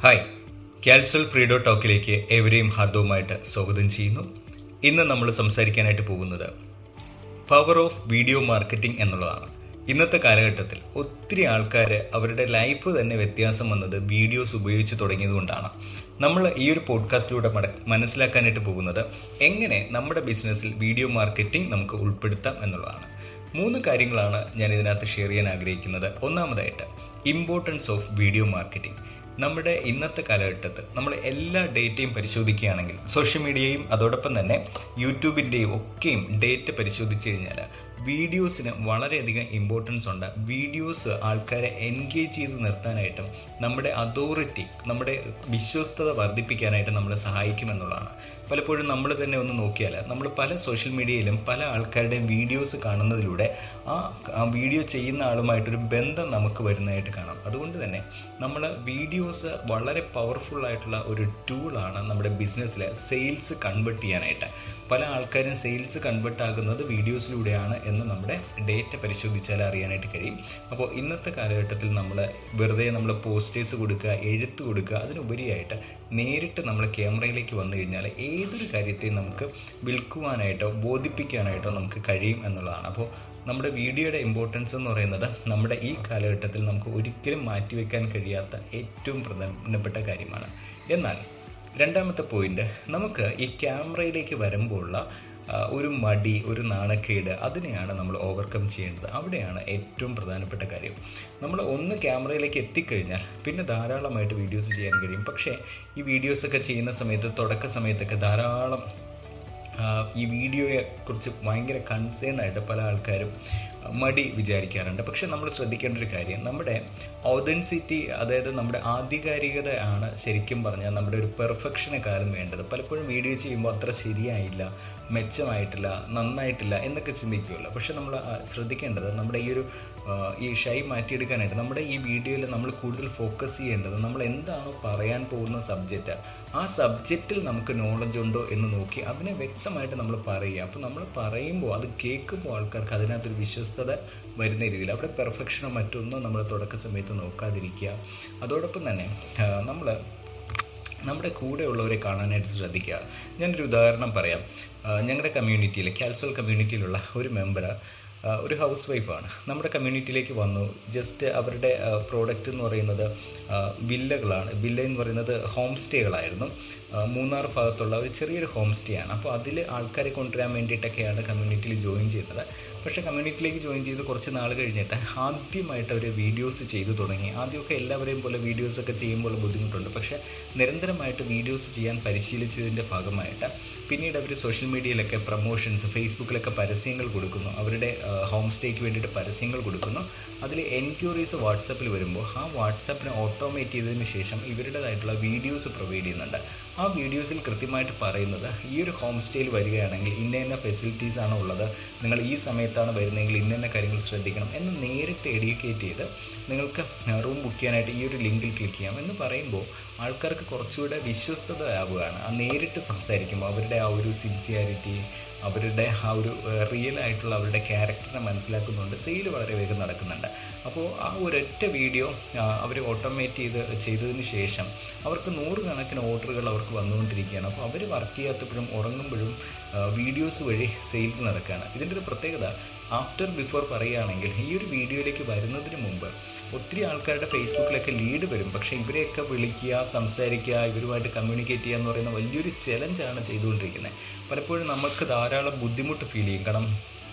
Hi, കാൽസൽ ഫ്രീഡോ ടോക്കിലേക്ക് ഏവരെയും ഹാർദവുമായിട്ട് സ്വാഗതം ചെയ്യുന്നു. ഇന്ന് നമ്മൾ സംസാരിക്കാനായിട്ട് പോകുന്നത് പവർ ഓഫ് വീഡിയോ മാർക്കറ്റിംഗ് എന്നുള്ളതാണ്. ഇന്നത്തെ കാലഘട്ടത്തിൽ ഒത്തിരി ആൾക്കാർ അവരുടെ ലൈഫ് തന്നെ വ്യത്യാസം വന്നത് വീഡിയോസ് ഉപയോഗിച്ച് തുടങ്ങിയതുകൊണ്ടാണ്. നമ്മൾ ഈ ഒരു പോഡ്കാസ്റ്റിലൂടെ മനസ്സിലാക്കാനായിട്ട് പോകുന്നത് എങ്ങനെ നമ്മുടെ ബിസിനസ്സിൽ വീഡിയോ മാർക്കറ്റിംഗ് നമുക്ക് ഉൾപ്പെടുത്താം എന്നുള്ളതാണ്. 3 കാര്യങ്ങളാണ് ഞാൻ ഇതിനകത്ത് ഷെയർ ചെയ്യാൻ ആഗ്രഹിക്കുന്നത്. ഒന്നാമതായിട്ട് ഇമ്പോർട്ടൻസ് ഓഫ് വീഡിയോ മാർക്കറ്റിംഗ്. നമ്മുടെ ഇന്നത്തെ കാലഘട്ടത്തിൽ നമ്മൾ എല്ലാ ഡേറ്റയും പരിശോധിക്കുകയാണെങ്കിൽ, സോഷ്യൽ മീഡിയയും അതോടൊപ്പം തന്നെ യൂട്യൂബിൻ്റെയും ഒക്കെയും ഡേറ്റ പരിശോധിച്ച് കഴിഞ്ഞാൽ വീഡിയോസിന് വളരെയധികം ഇമ്പോർട്ടൻസ് ഉണ്ട്. വീഡിയോസ് ആൾക്കാരെ എൻഗേജ് ചെയ്ത് നിർത്താനായിട്ടും നമ്മുടെ അതോറിറ്റി, നമ്മുടെ വിശ്വസ്തത വർദ്ധിപ്പിക്കാനായിട്ട് നമ്മളെ സഹായിക്കുമെന്നുള്ളതാണ്. പലപ്പോഴും നമ്മൾ തന്നെ ഒന്ന് നോക്കിയാൽ നമ്മൾ പല സോഷ്യൽ മീഡിയയിലും പല ആൾക്കാരുടെയും വീഡിയോസ് കാണുന്നതിലൂടെ ആ വീഡിയോ ചെയ്യുന്ന ആളുമായിട്ടൊരു ബന്ധം നമുക്ക് വരുന്നതായിട്ട് കാണാം. അതുകൊണ്ട് തന്നെ നമ്മൾ വീഡിയോസ് വളരെ പവർഫുള്ളായിട്ടുള്ള ഒരു ടൂളാണ് നമ്മുടെ ബിസിനസ്സിൽ സെയിൽസ് കൺവേർട്ട് ചെയ്യാനായിട്ട്. പല ആൾക്കാരും സെയിൽസ് കൺവേർട്ട് ആകുന്നത് വീഡിയോസിലൂടെയാണ് എന്ന് നമ്മുടെ ഡേറ്റ പരിശോധിച്ചാൽ അറിയാനായിട്ട് കഴിയും. അപ്പോൾ ഇന്നത്തെ കാലഘട്ടത്തിൽ നമ്മൾ വെറുതെ പോസ്റ്റേഴ്സ് കൊടുക്കുക, എഴുത്ത് കൊടുക്കുക, അതിനുപരിയായിട്ട് നേരിട്ട് നമ്മൾ ക്യാമറയിലേക്ക് വന്നു കഴിഞ്ഞാൽ ഏതൊരു കാര്യത്തെയും നമുക്ക് വിൽക്കുവാനായിട്ടോ ബോധിപ്പിക്കാനായിട്ടോ നമുക്ക് കഴിയും എന്നുള്ളതാണ്. അപ്പോൾ നമ്മുടെ വീഡിയോയുടെ ഇമ്പോർട്ടൻസ് എന്ന് പറയുന്നത് നമ്മുടെ ഈ കാലഘട്ടത്തിൽ നമുക്ക് ഒരിക്കലും മാറ്റിവെക്കാൻ കഴിയാത്ത ഏറ്റവും പ്രധാനപ്പെട്ട കാര്യമാണ്. എന്നാൽ രണ്ടാമത്തെ പോയിന്റ്, നമുക്ക് ഈ ക്യാമറയിലേക്ക് വരുമ്പോഴുള്ള ഒരു മടി, ഒരു നാണക്കേട്, അതിനെയാണ് നമ്മൾ ഓവർകം ചെയ്യേണ്ടത്. അവിടെയാണ് ഏറ്റവും പ്രധാനപ്പെട്ട കാര്യം. നമ്മൾ ഒന്ന് ക്യാമറയിലേക്ക് എത്തിക്കഴിഞ്ഞാൽ പിന്നെ ധാരാളമായിട്ട് വീഡിയോസ് ചെയ്യാൻ കഴിയും. പക്ഷേ ഈ വീഡിയോസൊക്കെ ചെയ്യുന്ന സമയത്ത്, തുടക്ക സമയത്തൊക്കെ ധാരാളം ഈ വീഡിയോയെ കുറിച്ച് ഭയങ്കര കൺസേൺ ആയിട്ട് പല ആൾക്കാരും മടി വിചാരിക്കാറുണ്ട്. പക്ഷെ നമ്മൾ ശ്രദ്ധിക്കേണ്ട ഒരു കാര്യം, നമ്മുടെ ഓതൻസിറ്റി, അതായത് നമ്മുടെ ആധികാരികതയാണ് ശരിക്കും പറഞ്ഞാൽ നമ്മുടെ ഒരു പെർഫെക്ഷനെക്കാളും വേണ്ടത്. പലപ്പോഴും വീഡിയോ ചെയ്യുമ്പോൾ അത്ര ശരിയായില്ല, മെച്ചമായിട്ടില്ല, നന്നായിട്ടില്ല എന്നൊക്കെ ചിന്തിക്കുമല്ലോ. പക്ഷെ നമ്മൾ ശ്രദ്ധിക്കേണ്ടത്, നമ്മുടെ ഈ ഷൈ മാറ്റിയെടുക്കാനായിട്ട് നമ്മുടെ ഈ വീഡിയോയിൽ നമ്മൾ കൂടുതൽ ഫോക്കസ് ചെയ്യേണ്ടത് നമ്മൾ എന്താണോ പറയാൻ പോകുന്ന സബ്ജക്റ്റ്, ആ സബ്ജക്റ്റിൽ നമുക്ക് നോളജ് ഉണ്ടോ എന്ന് നോക്കി അതിനെ വ്യക്തമായിട്ട് നമ്മൾ പറയുക. അപ്പോൾ നമ്മൾ പറയുമ്പോൾ അത് കേൾക്കുമ്പോൾ ആൾക്കാർക്ക് അതിനകത്തൊരു വിശ്വസ്തത വരുന്ന രീതിയിൽ, അവിടെ പെർഫെക്ഷനോ മറ്റൊന്നും നമ്മൾ തുടക്ക സമയത്ത് നോക്കാതിരിക്കുക. അതോടൊപ്പം തന്നെ നമ്മൾ നമ്മുടെ കൂടെയുള്ളവരെ കാണാനായിട്ട് ശ്രദ്ധിക്കുക. ഞാനൊരു ഉദാഹരണം പറയാം. ഞങ്ങളുടെ കമ്മ്യൂണിറ്റിയിൽ, കാൽസൽ കമ്മ്യൂണിറ്റിയിലുള്ള ഒരു മെമ്പർ ഒരു ഹൗസ് വൈഫാണ്. നമ്മുടെ കമ്മ്യൂണിറ്റിയിലേക്ക് വന്നു. ജസ്റ്റ് അവരുടെ പ്രോഡക്റ്റ് എന്ന് പറയുന്നത് വില്ലകളാണ്. വില്ല എന്ന് പറയുന്നത് ഹോം സ്റ്റേകളായിരുന്നു. മൂന്നാർ ഭാഗത്തുള്ള ഒരു ചെറിയൊരു ഹോം സ്റ്റേ ആണ്. അപ്പോൾ അതിൽ ആൾക്കാരെ കൊണ്ടുവരാൻ വേണ്ടിയിട്ടൊക്കെയാണ് കമ്മ്യൂണിറ്റിയിൽ ജോയിൻ ചെയ്തത്. പക്ഷേ കമ്മ്യൂണിറ്റിയിലേക്ക് ജോയിൻ ചെയ്ത് കുറച്ച് നാൾ കഴിഞ്ഞിട്ട് ആദ്യമായിട്ട് അവർ വീഡിയോസ് ചെയ്തു തുടങ്ങി. ആദ്യമൊക്കെ എല്ലാവരെയും പോലെ വീഡിയോസൊക്കെ ചെയ്യുമ്പോൾ ബുദ്ധിമുട്ടുണ്ട്. പക്ഷേ നിരന്തരമായിട്ട് വീഡിയോസ് ചെയ്യാൻ പരിശീലിച്ചതിൻ്റെ ഭാഗമായിട്ട് പിന്നീട് അവർ സോഷ്യൽ മീഡിയയിലൊക്കെ പ്രൊമോഷൻസ്, ഫേസ്ബുക്കിലൊക്കെ പരസ്യങ്ങൾ കൊടുക്കുന്നു. അവരുടെ ഹോം സ്റ്റേക്ക് വേണ്ടിയിട്ട് പരസ്യങ്ങൾ കൊടുക്കുന്നു. അതിൽ എൻക്വയറീസ് വാട്സാപ്പിൽ വരുമ്പോൾ ആ വാട്സാപ്പിനെ ഓട്ടോമേറ്റ് ചെയ്തതിന് ശേഷം ഇവരുടേതായിട്ടുള്ള വീഡിയോസ് പ്രൊവൈഡ് ചെയ്യുന്നുണ്ട്. ആ വീഡിയോസിൽ കൃത്യമായിട്ട് പറയുന്നത്, ഈ ഒരു ഹോം സ്റ്റേയിൽ വരികയാണെങ്കിൽ ഇന്ന ഫെസിലിറ്റീസ് ആണ് ഉള്ളത്, നിങ്ങൾ ഈ സമയത്താണ് വരുന്നതെങ്കിൽ ഇന്ന കാര്യങ്ങൾ ശ്രദ്ധിക്കണം എന്ന് നേരിട്ട് എഡ്യൂക്കേറ്റ് ചെയ്ത് നിങ്ങൾക്ക് റൂം ബുക്ക് ചെയ്യാനായിട്ട് ഈ ഒരു ലിങ്കിൽ ക്ലിക്ക് ചെയ്യാം എന്ന് പറയുമ്പോൾ ആൾക്കാർക്ക് കുറച്ചുകൂടെ വിശ്വസ്തത ആവുകയാണ്. ആ നേരിട്ട് സംസാരിക്കുമ്പോൾ അവരുടെ ആ ഒരു സിൻസിയാരിറ്റി, അവരുടെ ആ ഒരു റിയൽ ആയിട്ടുള്ള അവരുടെ ക്യാരക്ടറിനെ മനസ്സിലാക്കുന്നുണ്ട്. സെയിൽ വളരെ വേഗം നടക്കുന്നുണ്ട്. അപ്പോൾ ആ ഒരൊറ്റ വീഡിയോ അവർ ഓട്ടോമേറ്റ് ചെയ്തതിന് ശേഷം അവർക്ക് 100 കണക്കിന് ഓർഡറുകൾ അവർക്ക് വന്നുകൊണ്ടിരിക്കുകയാണ്. അപ്പോൾ അവർ വർക്ക് ചെയ്യാത്തപ്പോഴും ഉറങ്ങുമ്പോഴും വീഡിയോസ് വഴി സെയിൽസ് നടക്കുകയാണ്. ഇതിൻ്റെ ഒരു പ്രത്യേകത, ആഫ്റ്റർ ബിഫോർ പറയുകയാണെങ്കിൽ, ഈ ഒരു വീഡിയോയിലേക്ക് വരുന്നതിന് മുമ്പ് ഒത്തിരി ആൾക്കാരുടെ ഫേസ്ബുക്കിലൊക്കെ ലീഡ് വരും. പക്ഷേ ഇവരെയൊക്കെ വിളിക്കുക, സംസാരിക്കുക, ഇവരുമായിട്ട് കമ്മ്യൂണിക്കേറ്റ് ചെയ്യുക എന്ന് പറയുന്ന വലിയൊരു ചലഞ്ചാണ് ചെയ്തുകൊണ്ടിരിക്കുന്നത്. പലപ്പോഴും നമുക്ക് ധാരാളം ബുദ്ധിമുട്ട് ഫീൽ ചെയ്യും. കാരണം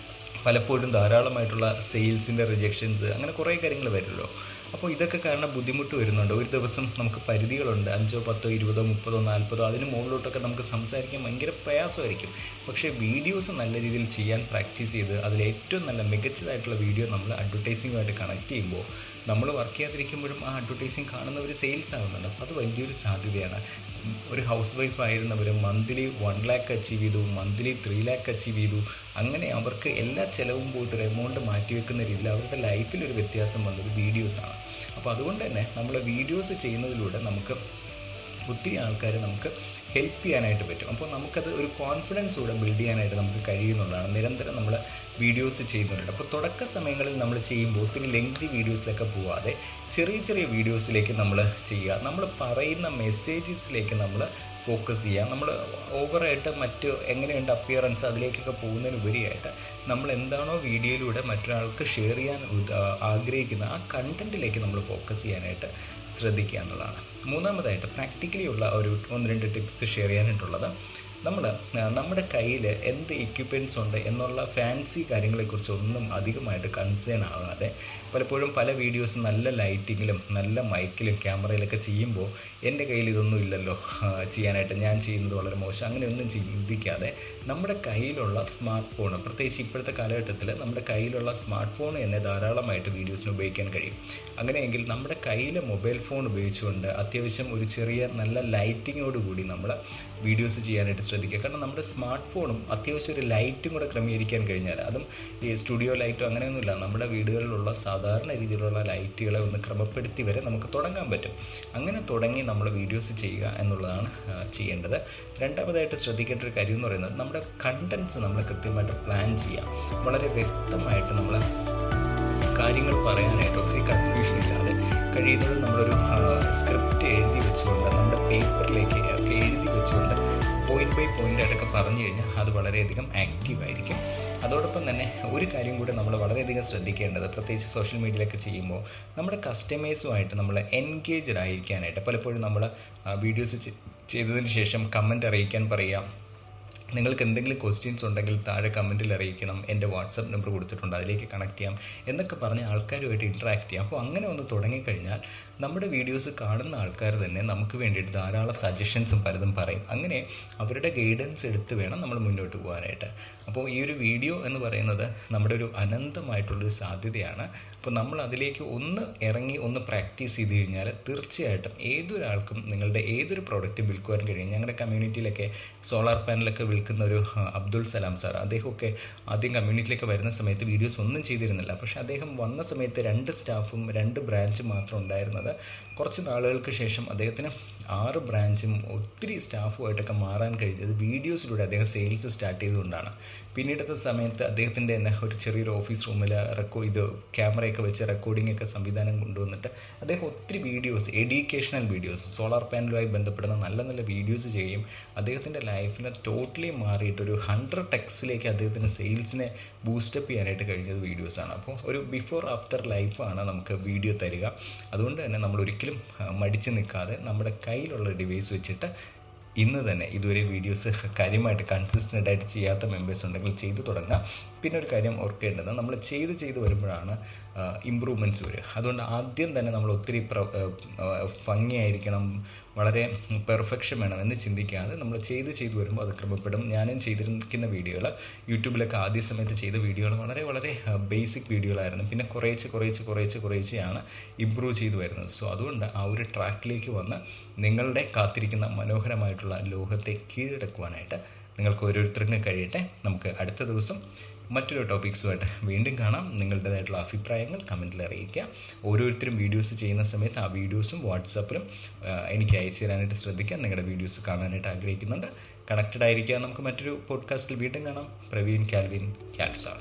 പലപ്പോഴും ധാരാളമായിട്ടുള്ള സെയിൽസിൻ്റെ റിജക്ഷൻസ്, അങ്ങനെ കുറേ കാര്യങ്ങൾ വരുമല്ലോ. അപ്പോൾ ഇതൊക്കെ കാരണം ബുദ്ധിമുട്ട് വരുന്നുണ്ട്. ഒരു ദിവസം നമുക്ക് പരിധികളുണ്ട്. 5, 10, 20, 30, 40 അതിന് മുകളിലോട്ടൊക്കെ നമുക്ക് സംസാരിക്കാൻ ഭയങ്കര പ്രയാസമായിരിക്കും. പക്ഷേ വീഡിയോസ് നല്ല രീതിയിൽ ചെയ്യാൻ പ്രാക്ടീസ് ചെയ്ത് അതിലേറ്റവും നല്ല മികച്ചതായിട്ടുള്ള വീഡിയോ നമ്മൾ അഡ്വർടൈസിങ്ങുമായിട്ട് കണക്ട് ചെയ്യുമ്പോൾ നമ്മൾ വർക്ക് ചെയ്യാതിരിക്കുമ്പോഴും ആ അഡ്വർടൈസിങ് കാണുന്നവർ സെയിൽസ് ആവുന്നുണ്ട്. അപ്പോൾ അത് വലിയൊരു സാധ്യതയാണ്. ഒരു ഹൗസ് വൈഫ് ആയിരുന്നവർ മന്ത്ലി 1 lakh അച്ചീവ് ചെയ്തു, മന്ത്ലി 3 lakh അച്ചീവ് ചെയ്തു. അങ്ങനെ അവർക്ക് എല്ലാ ചിലവും പോയിട്ട് ഒരു എമൗണ്ട് മാറ്റിവെക്കുന്ന രീതിയിൽ അവരുടെ ലൈഫിലൊരു വ്യത്യാസം വന്നത് വീഡിയോസാണ്. അപ്പോൾ അതുകൊണ്ട് തന്നെ നമ്മൾ വീഡിയോസ് ചെയ്യുന്നതിലൂടെ നമുക്ക് ഒത്തിരി ആൾക്കാരെ നമുക്ക് ഹെൽപ്പ് ചെയ്യാനായിട്ട് പറ്റും. അപ്പോൾ നമുക്കത് ഒരു കോൺഫിഡൻസ് കൂടെ ബിൽഡ് ചെയ്യാനായിട്ട് നമുക്ക് കഴിയുന്നുള്ളതാണ്. നിരന്തരം നമ്മൾ വീഡിയോസ് ചെയ്യുന്നുണ്ട്. അപ്പോൾ തുടക്ക സമയങ്ങളിൽ നമ്മൾ ചെയ്യുമ്പോൾ ഒത്തിരി ലെങ്തി വീഡിയോസിലൊക്കെ പോവാതെ ചെറിയ ചെറിയ വീഡിയോസിലേക്ക് നമ്മൾ ചെയ്യുക. നമ്മൾ പറയുന്ന മെസ്സേജസിലേക്ക് നമ്മൾ ഫോക്കസ് ചെയ്യുക. നമ്മൾ ഓവറായിട്ട് മറ്റ് എങ്ങനെയുണ്ട് അപ്പിയറൻസ് അതിലേക്കൊക്കെ പോകുന്നതിനുപരിയായിട്ട് നമ്മൾ എന്താണോ വീഡിയോയിലൂടെ മറ്റൊരാൾക്ക് ഷെയർ ചെയ്യാൻ ആഗ്രഹിക്കുന്ന ആ കണ്ടൻറ്റിലേക്ക് നമ്മൾ ഫോക്കസ് ചെയ്യാനായിട്ട് ശ്രദ്ധിക്കുക എന്നുള്ളതാണ്. മൂന്നാമതായിട്ട് പ്രാക്ടിക്കലി ഉള്ള ഒരു 1-2 ടിപ്സ് ഷെയർ ചെയ്യാനായിട്ടുള്ളത്, നമ്മുടെ കയ്യിൽ എന്ത് എക്യുപ്മെൻറ്റ്സ് ഉണ്ട് എന്നുള്ള ഫാൻസി കാര്യങ്ങളെക്കുറിച്ചൊന്നും അധികമായിട്ട് കൺസേൺ ആകാതെ, പലപ്പോഴും പല വീഡിയോസ് നല്ല ലൈറ്റിങ്ങിലും നല്ല മൈക്കിലും ക്യാമറയിലൊക്കെ ചെയ്യുമ്പോൾ എൻ്റെ കയ്യിൽ ഇതൊന്നും ഇല്ലല്ലോ ചെയ്യാനായിട്ട്, ഞാൻ ചെയ്യുന്നത് വളരെ മോശം, അങ്ങനെയൊന്നും ചിന്തിക്കാതെ നമ്മുടെ കയ്യിലുള്ള സ്മാർട്ട് ഫോൺ, പ്രത്യേകിച്ച് ഇപ്പോഴത്തെ കാലഘട്ടത്തിൽ നമ്മുടെ കയ്യിലുള്ള സ്മാർട്ട് ഫോൺ തന്നെ ധാരാളമായിട്ട് വീഡിയോസിന് ഉപയോഗിക്കാൻ കഴിയും. അങ്ങനെയെങ്കിൽ നമ്മുടെ കയ്യിലെ മൊബൈൽ ഫോൺ ഉപയോഗിച്ചുകൊണ്ട് അത്യാവശ്യം ഒരു ചെറിയ നല്ല ലൈറ്റിങ്ങോടുകൂടി നമ്മൾ വീഡിയോസ് ചെയ്യാനായിട്ട് ശ്രദ്ധിക്കുക. കാരണം നമ്മുടെ സ്മാർട്ട് ഫോണും അത്യാവശ്യം ഒരു ലൈറ്റും കൂടെ ക്രമീകരിക്കാൻ കഴിഞ്ഞാൽ, അതും ഈ സ്റ്റുഡിയോ ലൈറ്റോ അങ്ങനെയൊന്നുമില്ല, നമ്മുടെ വീടുകളിലുള്ള സാധാരണ രീതിയിലുള്ള ലൈറ്റുകളെ ഒന്ന് ക്രമപ്പെടുത്തി വരെ നമുക്ക് തുടങ്ങാൻ പറ്റും. അങ്ങനെ തുടങ്ങി നമ്മൾ വീഡിയോസ് ചെയ്യുക എന്നുള്ളതാണ് ചെയ്യേണ്ടത്. രണ്ടാമതായിട്ട് ശ്രദ്ധിക്കേണ്ട ഒരു കാര്യം എന്ന് പറയുന്നത്, നമ്മുടെ കണ്ടൻറ്റ്സ് നമ്മൾ കൃത്യമായിട്ട് പ്ലാൻ ചെയ്യുക. വളരെ വ്യക്തമായിട്ട് നമ്മൾ കാര്യങ്ങൾ പറയാനായിട്ട് ഒത്തിരി കൺഫ്യൂഷൻ ഇല്ലാതെ കഴിയുന്നത് നമ്മളൊരു സ്ക്രിപ്റ്റ് എഴുതി വെച്ചുകൊണ്ട് നമ്മുടെ പേപ്പറിലേക്ക് ഒക്കെ എഴുതി വെച്ചുകൊണ്ട് പോയിൻ്റ് ബൈ പോയിൻ്റ് ആയിട്ടൊക്കെ പറഞ്ഞു കഴിഞ്ഞാൽ അത് വളരെയധികം ആക്റ്റീവായിരിക്കും. അതോടൊപ്പം തന്നെ ഒരു കാര്യം കൂടി നമ്മൾ വളരെയധികം ശ്രദ്ധിക്കേണ്ടത്, പ്രത്യേകിച്ച് സോഷ്യൽ മീഡിയയിലൊക്കെ ചെയ്യുമ്പോൾ നമ്മുടെ കസ്റ്റമേഴ്സുമായിട്ട് നമ്മൾ എൻഗേജ്ഡ് ആയിരിക്കാനായിട്ട് പലപ്പോഴും നമ്മൾ വീഡിയോസ് ചെയ്തതിന് ശേഷം കമൻറ്റ് അറിയിക്കാൻ പറയാം. നിങ്ങൾക്ക് എന്തെങ്കിലും ക്വസ്റ്റ്യൻസ് ഉണ്ടെങ്കിൽ താഴെ കമൻറ്റിൽ അറിയിക്കണം, എൻ്റെ വാട്സപ്പ് നമ്പർ കൊടുത്തിട്ടുണ്ട്, അതിലേക്ക് കണക്ട് ചെയ്യാം എന്നൊക്കെ പറഞ്ഞ് ആൾക്കാരുമായിട്ട് ഇൻട്രാക്ട് ചെയ്യാം. അപ്പോൾ അങ്ങനെ ഒന്ന് തുടങ്ങിക്കഴിഞ്ഞാൽ നമ്മുടെ വീഡിയോസ് കാണുന്ന ആൾക്കാർ തന്നെ നമുക്ക് വേണ്ടിയിട്ട് ധാരാളം സജഷൻസും പലതും പറയും. അങ്ങനെ അവരുടെ ഗൈഡൻസ് എടുത്ത് വേണം നമ്മൾ മുന്നോട്ട് പോകാനായിട്ട്. അപ്പോൾ ഈ ഒരു വീഡിയോ എന്ന് പറയുന്നത് നമ്മുടെ ഒരു അനന്തമായിട്ടുള്ളൊരു സാധ്യതയാണ്. അപ്പോൾ നമ്മൾ അതിലേക്ക് ഒന്ന് ഇറങ്ങി ഒന്ന് പ്രാക്ടീസ് ചെയ്ത് കഴിഞ്ഞാൽ തീർച്ചയായിട്ടും ഏതൊരാൾക്കും നിങ്ങളുടെ ഏതൊരു പ്രോഡക്റ്റ് വിൽക്കുവാൻ കഴിയും. ഞങ്ങളുടെ കമ്മ്യൂണിറ്റിയിലൊക്കെ സോളാർ പാനലൊക്കെ വിൽക്കുന്ന ഒരു അബ്ദുൾ സലാം സാർ, അദ്ദേഹമൊക്കെ ആദ്യം കമ്മ്യൂണിറ്റിയിലേക്ക് വരുന്ന സമയത്ത് വീഡിയോസ് ഒന്നും ചെയ്തിരുന്നില്ല. പക്ഷേ അദ്ദേഹം വന്ന സമയത്ത് 2 സ്റ്റാഫും 2 ബ്രാഞ്ചും മാത്രം ഉണ്ടായിരുന്നത്. കുറച്ച് നാളുകൾക്ക് ശേഷം അദ്ദേഹത്തിന് 6 ബ്രാഞ്ചും ഒത്തിരി സ്റ്റാഫുമായിട്ടൊക്കെ മാറാൻ കഴിഞ്ഞത് വീഡിയോസിലൂടെ അദ്ദേഹം സെയിൽസ് സ്റ്റാർട്ട് ചെയ്തുകൊണ്ടാണ്. പിന്നീടത്തെ സമയത്ത് അദ്ദേഹത്തിൻ്റെ തന്നെ ഒരു ചെറിയൊരു ഓഫീസ് റൂമിൽ ക്യാമറയൊക്കെ വെച്ച് റെക്കോർഡിംഗ് ഒക്കെ സംവിധാനം കൊണ്ടുവന്നിട്ട് അദ്ദേഹം ഒത്തിരി വീഡിയോസ്, എഡ്യൂക്കേഷണൽ വീഡിയോസ്, സോളാർ പാനലുമായി ബന്ധപ്പെടുന്ന നല്ല നല്ല വീഡിയോസ് ചെയ്യും. അദ്ദേഹത്തിൻ്റെ ലൈഫിനെ ടോട്ടലി മാറിയിട്ട് ഒരു 100x അദ്ദേഹത്തിന് സെയിൽസിനെ ബൂസ്റ്റപ്പ് ചെയ്യാനായിട്ട് കഴിഞ്ഞത് വീഡിയോസാണ്. അപ്പോൾ ഒരു ബിഫോർ ആഫ്റ്റർ ലൈഫാണ് നമുക്ക് വീഡിയോ തരിക. അതുകൊണ്ട് തന്നെ നമ്മൾ ഒരിക്കലും മടിച്ച് നിൽക്കാതെ നമ്മുടെ കയ്യിലുള്ള ഡിവൈസ് വെച്ചിട്ട് ഇന്ന് തന്നെ ഇതുവരെ വീഡിയോസ് കാര്യമായിട്ട് കൺസിസ്റ്റൻ്റ് ആയിട്ട് ചെയ്യാത്ത മെമ്പേഴ്സ് ഉണ്ടെങ്കിൽ ചെയ്തു തുടങ്ങാം. പിന്നെ ഒരു കാര്യം ഓർക്കേണ്ടത്, നമ്മൾ ചെയ്ത് വരുമ്പോഴാണ് ഇമ്പ്രൂവ്മെൻറ്റ്സ് വരിക. അതുകൊണ്ട് ആദ്യം തന്നെ നമ്മൾ ഒത്തിരി ഭംഗിയായിരിക്കണം, വളരെ പെർഫെക്ഷൻ വേണം എന്ന് ചിന്തിക്കാതെ നമ്മൾ ചെയ്ത് വരുമ്പോൾ അത് ക്രമപ്പെടും. ഞാനും ചെയ്തിരിക്കുന്ന വീഡിയോകൾ, യൂട്യൂബിലൊക്കെ ആദ്യ സമയത്ത് ചെയ്ത വീഡിയോകൾ വളരെ വളരെ ബേസിക് വീഡിയോകളായിരുന്നു. പിന്നെ കുറേശ്ശെയാണ് ഇമ്പ്രൂവ് ചെയ്തു വരുന്നത്. സോ അതുകൊണ്ട് ആ ഒരു ട്രാക്കിലേക്ക് വന്ന് നിങ്ങളുടെ കാത്തിരിക്കുന്ന മനോഹരമായിട്ടുള്ള ലോകത്തെ കീഴടക്കുവാനായിട്ട് നിങ്ങൾക്ക് ഓരോരുത്തർക്കും കഴിയട്ടെ. നമുക്ക് അടുത്ത ദിവസം മറ്റൊരു ടോപ്പിക്സുമായിട്ട് വീണ്ടും കാണാം. നിങ്ങളുടേതായിട്ടുള്ള അഭിപ്രായങ്ങൾ കമൻറ്റിൽ അറിയിക്കുക. ഓരോരുത്തരും വീഡിയോസ് ചെയ്യുന്ന സമയത്ത് ആ വീഡിയോസും വാട്സാപ്പിലും എനിക്ക് അയച്ചു തരാനായിട്ട് ശ്രദ്ധിക്കുക. നിങ്ങളുടെ വീഡിയോസ് കാണാനായിട്ട് ആഗ്രഹിക്കുന്നുണ്ട്. കണക്റ്റഡ് ആയിരിക്കുക. നമുക്ക് മറ്റൊരു പോഡ്കാസ്റ്റിൽ വീണ്ടും കാണാം. പ്രവീൺ കാൽവിൻ ക്യാൽസാർ.